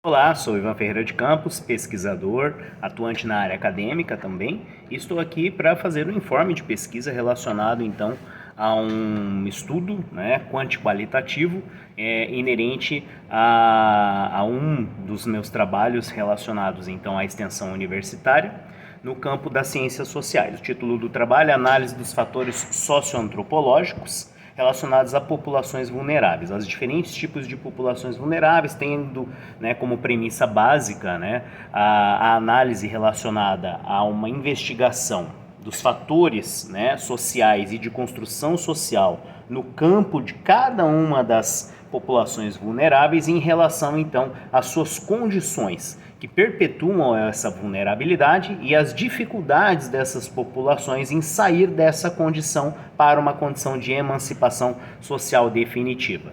Olá, sou Ivan Ferreira de Campos, pesquisador, atuante na área acadêmica também, e estou aqui para fazer um informe de pesquisa relacionado então a um estudo, quanti-qualitativo inerente a um dos meus trabalhos relacionados então à extensão universitária no campo das ciências sociais. O título do trabalho é Análise dos fatores socioantropológicos relacionados a populações vulneráveis, aos diferentes tipos de populações vulneráveis, tendo como premissa básica a análise relacionada a uma investigação dos fatores sociais e de construção social no campo de cada uma das populações vulneráveis em relação então às suas condições que perpetuam essa vulnerabilidade e as dificuldades dessas populações em sair dessa condição para uma condição de emancipação social definitiva.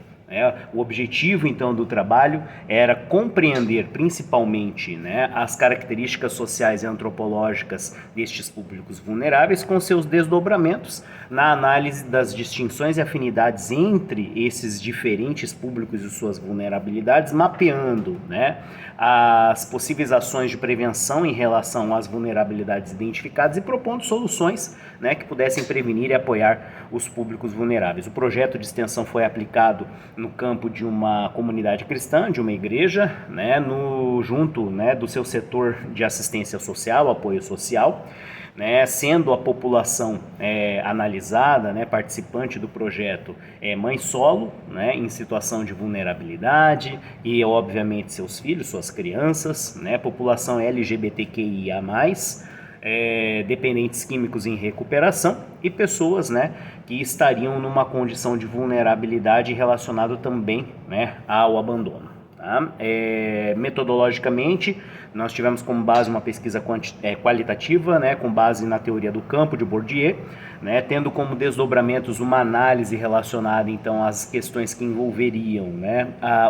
O objetivo, então, do trabalho era compreender principalmente as características sociais e antropológicas destes públicos vulneráveis com seus desdobramentos na análise das distinções e afinidades entre esses diferentes públicos e suas vulnerabilidades, mapeando as possíveis ações de prevenção em relação às vulnerabilidades identificadas e propondo soluções que pudessem prevenir e apoiar os públicos vulneráveis. O projeto de extensão foi aplicado no campo de uma comunidade cristã, de uma igreja, junto do seu setor de assistência social, apoio social, sendo a população analisada, participante do projeto, mãe solo, em situação de vulnerabilidade e, obviamente, seus filhos, suas crianças, população LGBTQIA+, dependentes químicos em recuperação e pessoas que estariam numa condição de vulnerabilidade relacionado também ao abandono. Tá? Metodologicamente, nós tivemos como base uma pesquisa qualitativa, com base na teoria do campo de Bourdieu, tendo como desdobramentos uma análise relacionada então às questões que envolveriam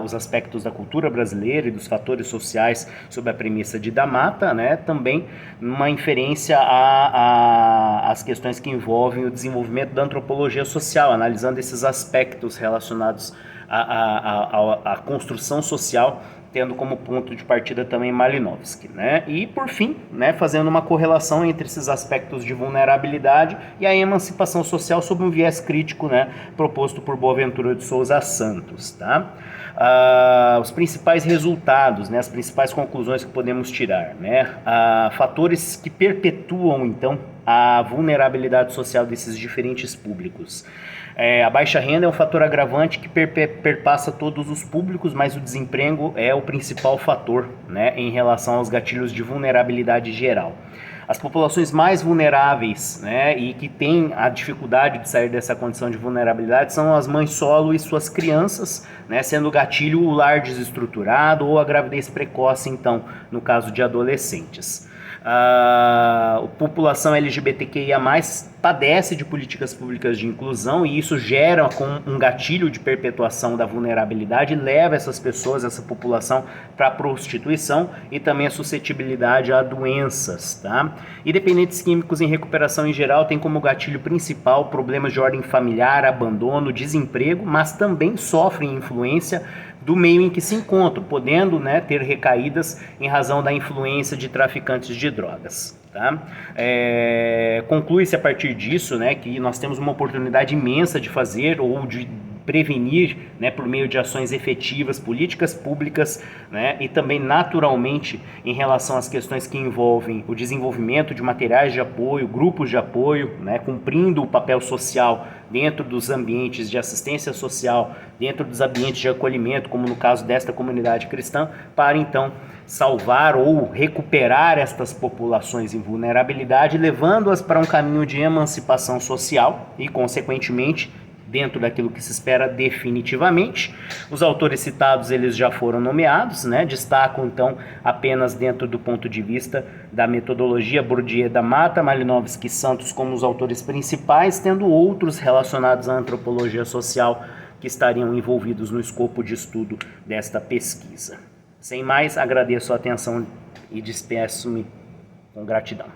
os aspectos da cultura brasileira e dos fatores sociais sob a premissa de Da Mata, também uma inferência às questões que envolvem o desenvolvimento da antropologia social, analisando esses aspectos relacionados à construção social, tendo como ponto de partida também Malinowski, E, por fim, fazendo uma correlação entre esses aspectos de vulnerabilidade e a emancipação social sob um viés crítico, proposto por Boaventura de Souza Santos, tá? Os principais resultados, as principais conclusões que podemos tirar, fatores que perpetuam, então, a vulnerabilidade social desses diferentes públicos. A baixa renda é um fator agravante que perpassa todos os públicos, mas o desemprego é o principal fator em relação aos gatilhos de vulnerabilidade geral. As populações mais vulneráveis e que têm a dificuldade de sair dessa condição de vulnerabilidade são as mães solo e suas crianças, sendo o gatilho o lar desestruturado ou a gravidez precoce, então, no caso de adolescentes. A população LGBTQIA+, padece de políticas públicas de inclusão e isso gera um gatilho de perpetuação da vulnerabilidade e leva essas pessoas, essa população, para a prostituição e também a suscetibilidade a doenças, tá? E dependentes químicos em recuperação em geral tem como gatilho principal problemas de ordem familiar, abandono, desemprego, mas também sofrem influência do meio em que se encontram, podendo ter recaídas em razão da influência de traficantes de drogas. Tá? Conclui-se a partir disso que nós temos uma oportunidade imensa de fazer ou de prevenir por meio de ações efetivas, políticas públicas e também naturalmente em relação às questões que envolvem o desenvolvimento de materiais de apoio, grupos de apoio, cumprindo o papel social dentro dos ambientes de assistência social, dentro dos ambientes de acolhimento, como no caso desta comunidade cristã, para então salvar ou recuperar estas populações em vulnerabilidade, levando-as para um caminho de emancipação social e, consequentemente, dentro daquilo que se espera definitivamente. Os autores citados eles já foram nomeados, destacam então apenas dentro do ponto de vista da metodologia Bourdieu da Mata, Malinowski e Santos como os autores principais, tendo outros relacionados à antropologia social que estariam envolvidos no escopo de estudo desta pesquisa. Sem mais, agradeço a atenção e despeço-me com gratidão.